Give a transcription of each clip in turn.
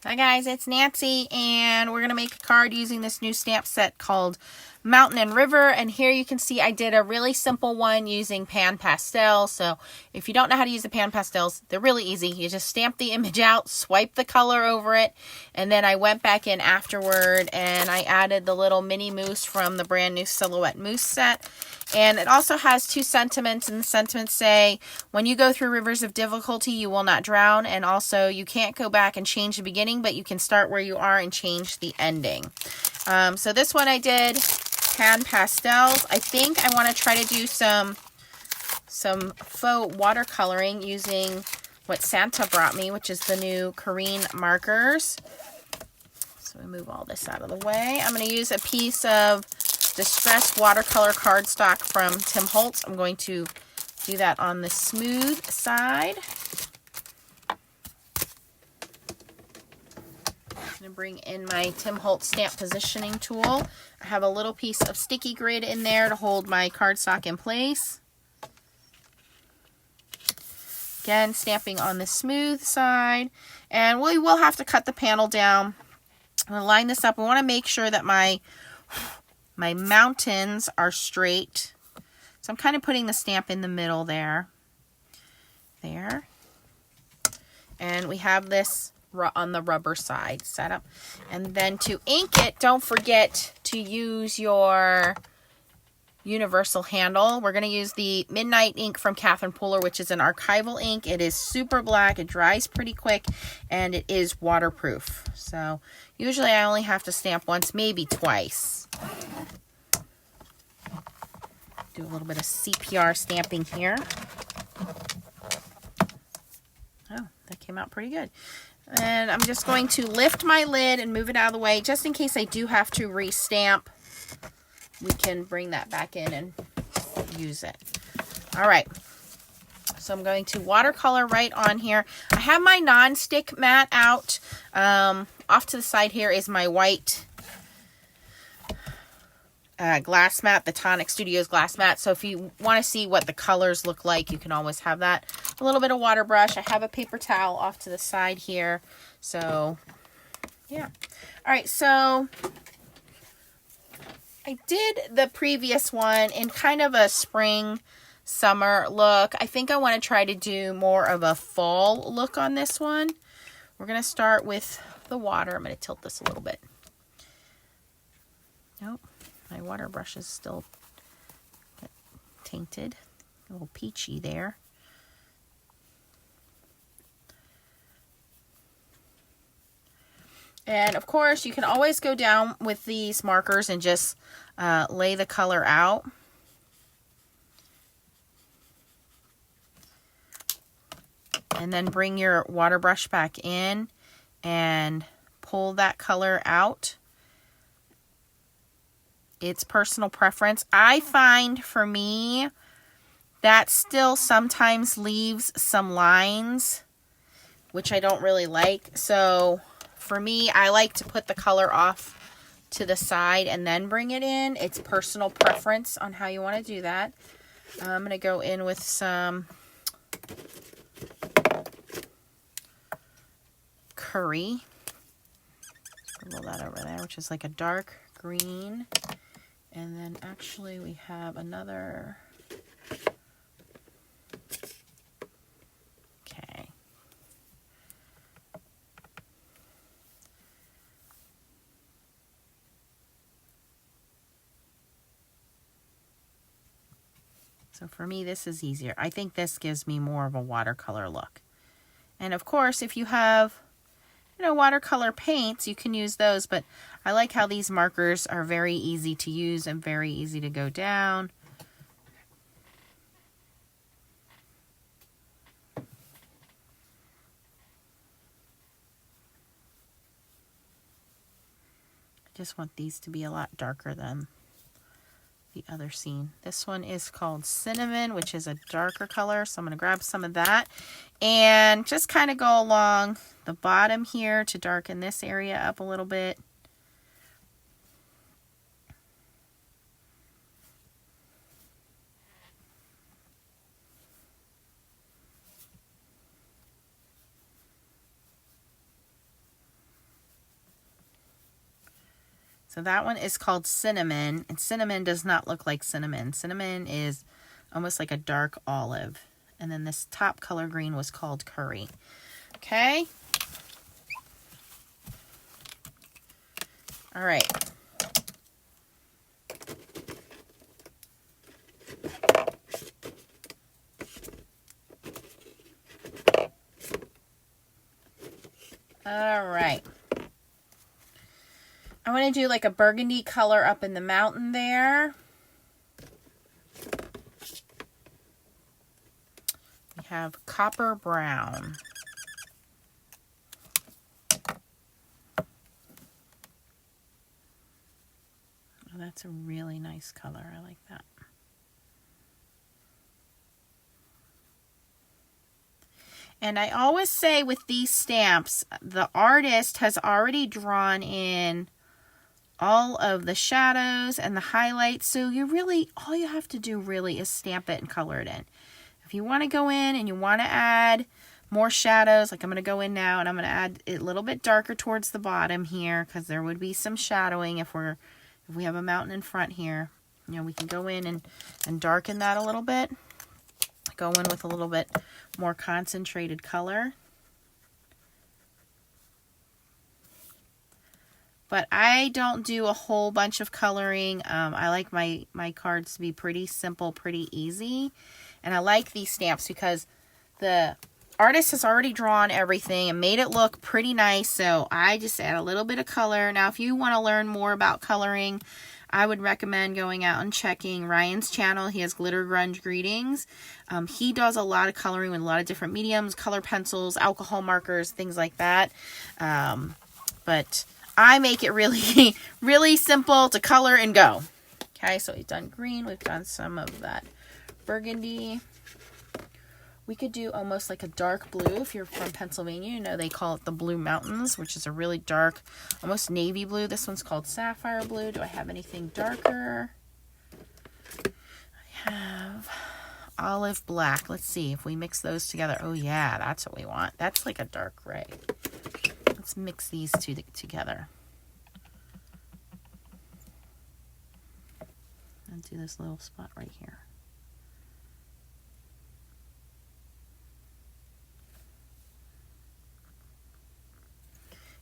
Hi guys, it's Nancy, and we're going to make a card using this new stamp set called Mountain and River. And here you can see I did a really simple one using pan pastels. So if you don't know how to use the pan pastels, they're really easy. You just stamp the image out, swipe the color over it, and then I went back in afterward and I added the little mini mousse from the brand new Silhouette Mousse set. And it also has two sentiments, and the sentiments say, when you go through rivers of difficulty, you will not drown. And also, you can't go back and change the beginning, but you can start where you are and change the ending. So this one I did pan pastels. I think I want to try to do some faux watercoloring using what Santa brought me, which is the new Karin markers. So we move all this out of the way. I'm going to use a piece of distressed watercolor cardstock from Holtz. I'm going to do that on the smooth side. I'm going to bring in my Holtz stamp positioning tool. I have a little piece of sticky grid in there to hold my cardstock in place. Again, stamping on the smooth side. And we will have to cut the panel down. I'm going to line this up. I want to make sure that my mountains are straight. So I'm kind of putting the stamp in the middle there. There. And we have this on the rubber side set up. And then to ink it, don't forget to use your universal handle. We're going to use the Midnight ink from Karin, which is an archival ink. It is super black. It dries pretty quick. And it is waterproof. So usually I only have to stamp once, maybe twice. Do a little bit of CPR stamping here. Oh, that came out pretty good. And I'm just going to lift my lid and move it out of the way, just in case I do have to re-stamp. We can bring that back in and use it. All right. So I'm going to watercolor right on here. I have my non-stick mat out. Off to the side here is my white glass mat, the Tonic Studios glass mat. So if you want to see what the colors look like, you can always have that. A little bit of water brush. I have a paper towel off to the side here. So, yeah. All right, so I did the previous one in kind of a spring, summer look. I think I want to try to do more of a fall look on this one. We're going to start with the water. I'm going to tilt this a little bit. Nope. My water brush is still tainted, a little peachy there. And of course, you can always go down with these markers and just lay the color out. And then bring your water brush back in and pull that color out. It's personal preference. I find for me that still sometimes leaves some lines, which I don't really like. So for me, I like to put the color off to the side and then bring it in. It's personal preference on how you want to do that. I'm going to go in with some curry. Roll that over there, which is like a dark green. And then actually we have another. Okay. So for me, this is easier. I think this gives me more of a watercolor look. And of course, if you have, watercolor paints, you can use those, but I like how these markers are very easy to use and very easy to go down. I just want these to be a lot darker than the other scene. This one is called Cinnamon, which is a darker color, so I'm going to grab some of that and just kind of go along the bottom here to darken this area up a little bit. So that one is called Cinnamon, and cinnamon does not look like cinnamon. Cinnamon is almost like a dark olive. And then this top color green was called Curry. Okay. All right. All right. I want to do like a burgundy color up in the mountain there. We have copper brown. Oh, that's a really nice color. I like that. And I always say with these stamps, the artist has already drawn in all of the shadows and the highlights. So you really, all you have to do really is stamp it and color it in. If you want to go in and you want to add more shadows, like I'm going to go in now and I'm going to add it a little bit darker towards the bottom here because there would be some shadowing if we have a mountain in front here. You know, we can go in and darken that a little bit. Go in with a little bit more concentrated color. But I don't do a whole bunch of coloring. I like my cards to be pretty simple, pretty easy. And I like these stamps because the artist has already drawn everything and made it look pretty nice. So I just add a little bit of color. Now, if you want to learn more about coloring, I would recommend going out and checking Ryan's channel. He has Glitter Grunge Greetings. He does a lot of coloring with a lot of different mediums, color pencils, alcohol markers, things like that. But I make it really, really simple to color and go. Okay, so we've done green. We've done some of that burgundy. We could do almost like a dark blue. If you're from Pennsylvania, you know they call it the Blue Mountains, which is a really dark, almost navy blue. This one's called sapphire blue. Do I have anything darker? I have olive black. Let's see if we mix those together. Oh yeah, that's what we want. That's like a dark gray. Let's mix these two together. And do this little spot right here.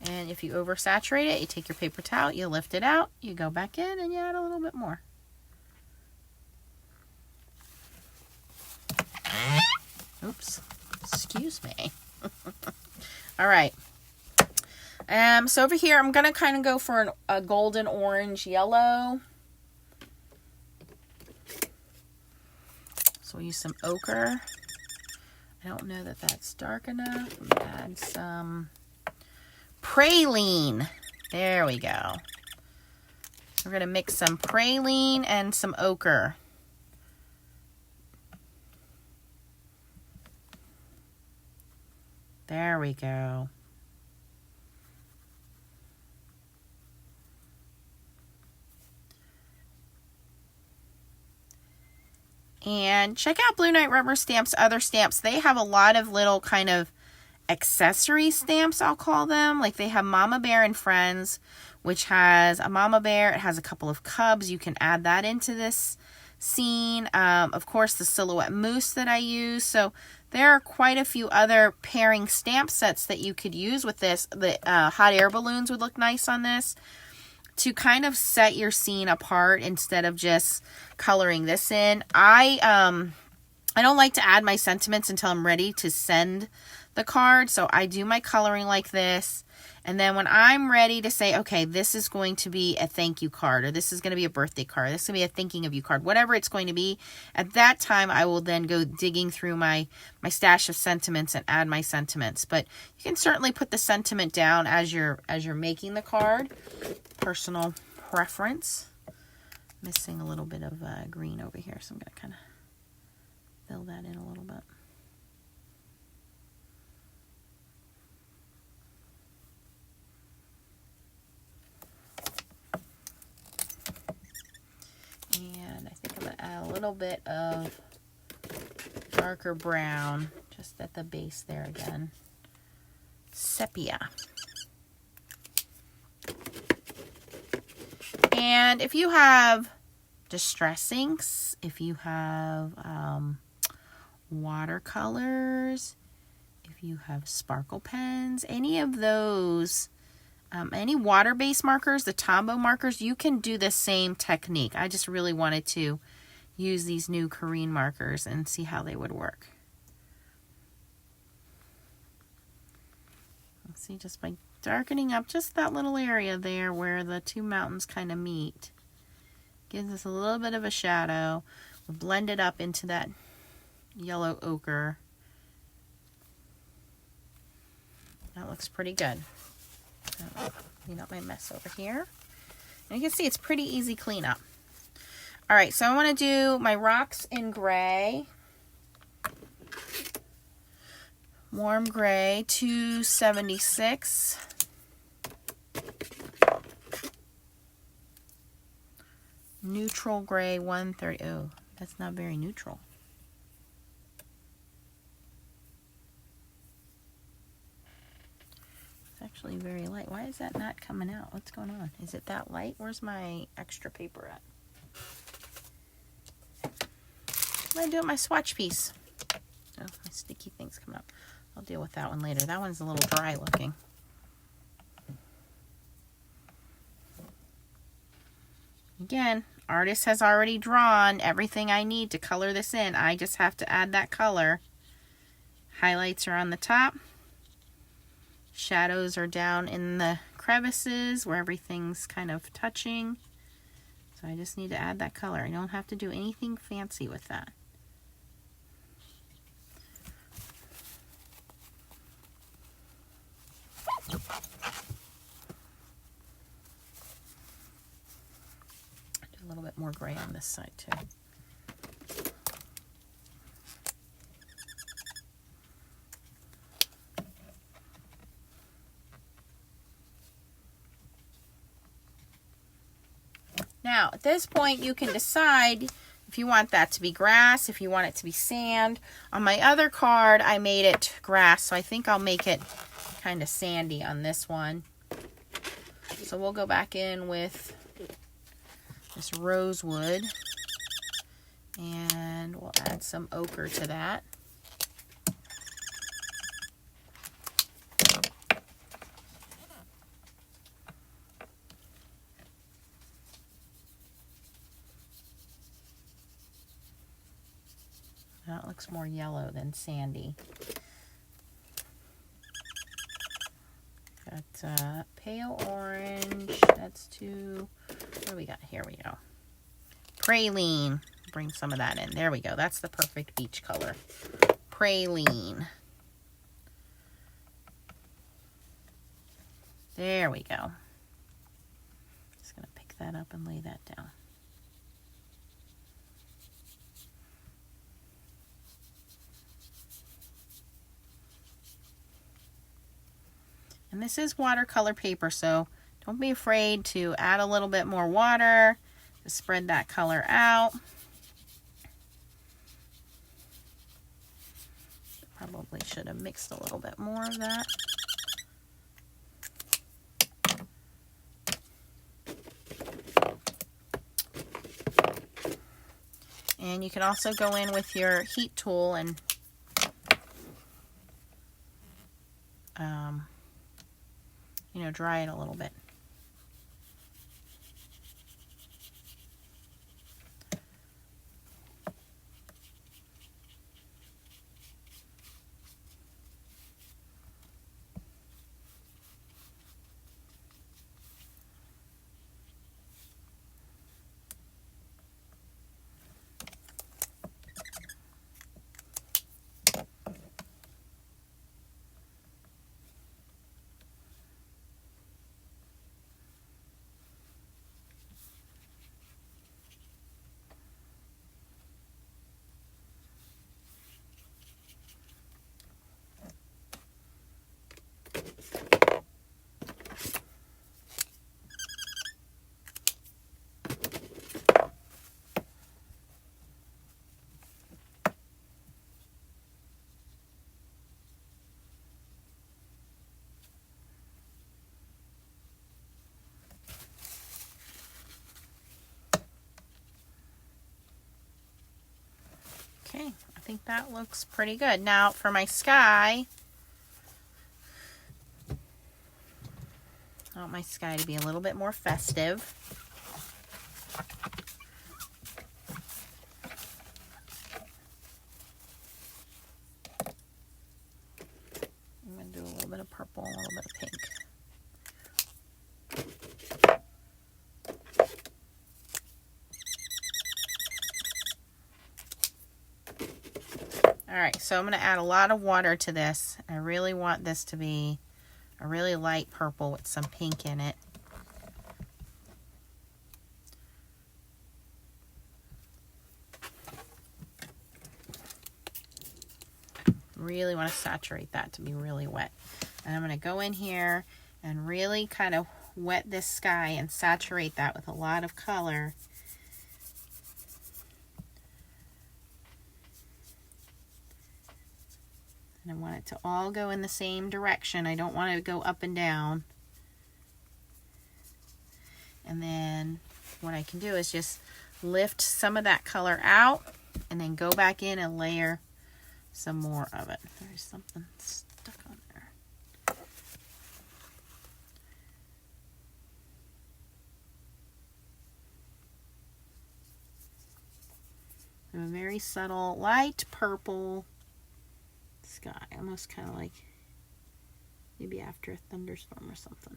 And if you oversaturate it, you take your paper towel, you lift it out, you go back in, and you add a little bit more. Oops. Excuse me. All right. So over here, I'm going to kind of go for a golden orange yellow. So we'll use some ochre. I don't know that that's dark enough. I'm going to add some praline. There we go. We're going to mix some praline and some ochre. There we go. And check out Blue Night Rubber Stamps' other stamps. They have a lot of little kind of accessory stamps, I'll call them. Like they have Mama Bear and Friends, which has a mama bear. It has a couple of cubs. You can add that into this scene. Of course, the silhouette moose that I use. So there are quite a few other pairing stamp sets that you could use with this. The hot air balloons would look nice on this to kind of set your scene apart instead of just coloring this in. I don't like to add my sentiments until I'm ready to send the card. So I do my coloring like this. And then when I'm ready to say, okay, this is going to be a thank you card, or this is going to be a birthday card, this is going to be a thinking of you card, whatever it's going to be, at that time I will then go digging through my stash of sentiments and add my sentiments. But you can certainly put the sentiment down as you're making the card. Personal preference. Missing a little bit of green over here, so I'm going to kind of fill that in a little bit. And I think I'm going to add a little bit of darker brown just at the base there again. Sepia. And if you have distress inks, if you have watercolors, if you have sparkle pens, any of those, any water-based markers, the Tombow markers, you can do the same technique. I just really wanted to use these new Karin markers and see how they would work. Let's see, just by darkening up just that little area there where the two mountains kind of meet. Gives us a little bit of a shadow. We'll blend it up into that yellow ochre. That looks pretty good. Clean up my mess over here. And you can see it's pretty easy cleanup. All right, so I want to do my rocks in gray. Warm gray, 276. Neutral gray, 130. Oh, that's not very neutral. It's actually very light. Why is that not coming out? What's going on? Is it that light? Where's my extra paper at? I'm going to do it with my swatch piece. Oh, my sticky thing's coming up. I'll deal with that one later. That one's a little dry looking. Again, artist has already drawn everything I need to color this in. I just have to add that color. Highlights are on the top. Shadows are down in the crevices where everything's kind of touching. So I just need to add that color. I don't have to do anything fancy with that. Do a little bit more gray on this side too. Now, at this point, you can decide if you want that to be grass, if you want it to be sand. On my other card, I made it grass, so I think I'll make it kind of sandy on this one. So we'll go back in with this rosewood, and we'll add some ochre to that. That looks more yellow than sandy. Got pale orange. That's two. What do we got? Here we go. Praline. Bring some of that in. There we go. That's the perfect beach color. Praline. There we go. Just going to pick that up and lay that down. And this is watercolor paper, so don't be afraid to add a little bit more water to spread that color out. Probably should have mixed a little bit more of that. And you can also go in with your heat tool and you know, dry it a little bit. think that looks pretty good. Now for my sky, I want my sky to be a little bit more festive. I'm going to do a little bit of purple, a little bit of pink. Alright, so I'm going to add a lot of water to this. I really want this to be a really light purple with some pink in it. Really want to saturate that to be really wet. And I'm going to go in here and really kind of wet this sky and saturate that with a lot of color. And I want it to all go in the same direction. I don't want it to go up and down. And then what I can do is just lift some of that color out and then go back in and layer some more of it. There's something stuck on there. A very subtle light purple sky, almost kind of like maybe after a thunderstorm or something.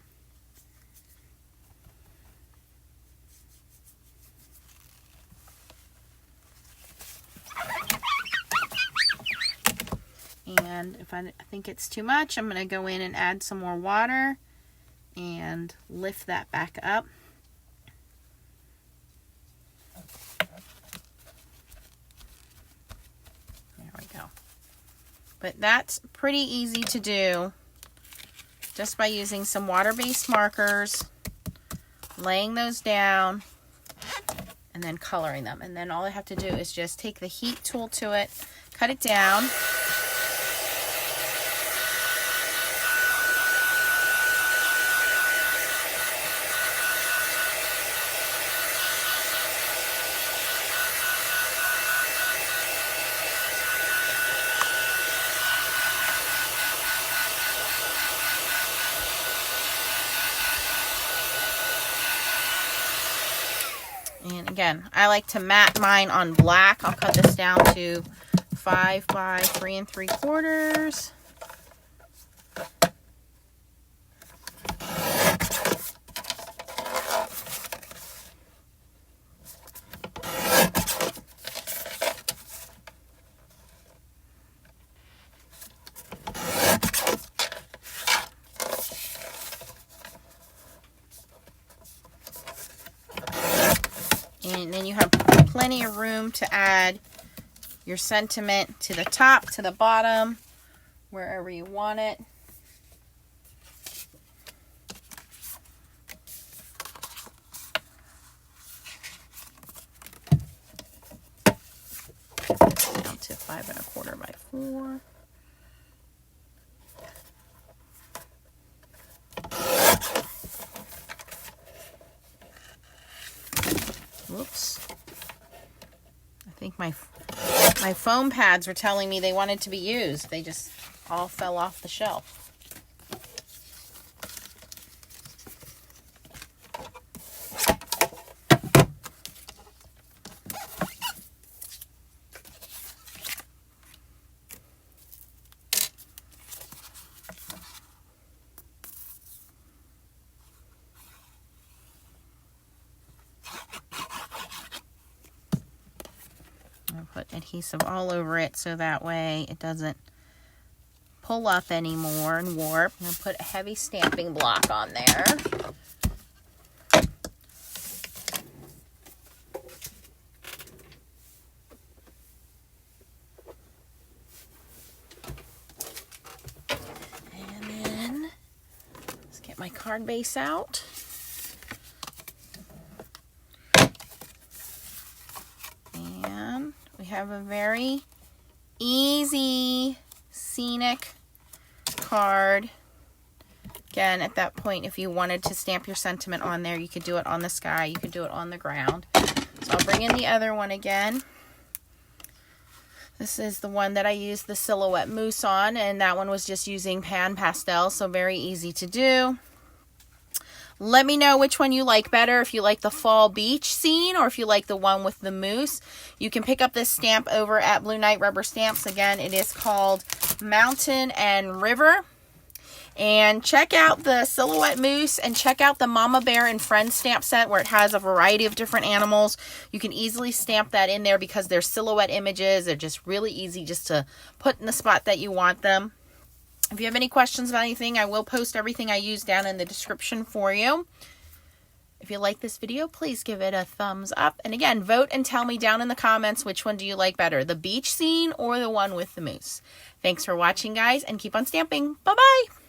And if I think it's too much, I'm going to go in and add some more water and lift that back up. There we go. But that's pretty easy to do just by using some water-based markers, laying those down, and then coloring them. And then all I have to do is just take the heat tool to it, cut it down. And again, I like to mat mine on black. I'll cut this down to 5 by 3 3/4. And then you have plenty of room to add your sentiment to the top, to the bottom, wherever you want it. Down to 5 1/4 by 4. Whoops. I think my foam pads were telling me they wanted to be used. They just all fell off the shelf. I'll put adhesive all over it so that way it doesn't pull up anymore and warp. I'm going to put a heavy stamping block on there. And then let's get my card base out. We have a very easy scenic card. Again, at that point, if you wanted to stamp your sentiment on there, you could do it on the sky, you could do it on the ground. So I'll bring in the other one again. This is the one that I used the silhouette moose on, and that one was just using pan pastel, so very easy to do. Let me know which one you like better, if you like the fall beach scene or if you like the one with the moose. You can pick up this stamp over at Blue Knight Rubber Stamps. Again, it is called Mountain and River. And check out the silhouette moose and check out the Mama Bear and Friends stamp set where it has a variety of different animals. You can easily stamp that in there because they're silhouette images. They're just really easy just to put in the spot that you want them. If you have any questions about anything, I will post everything I use down in the description for you. If you like this video, please give it a thumbs up. And again, vote and tell me down in the comments which one do you like better, the beach scene or the one with the moose. Thanks for watching, guys, and keep on stamping. Bye-bye!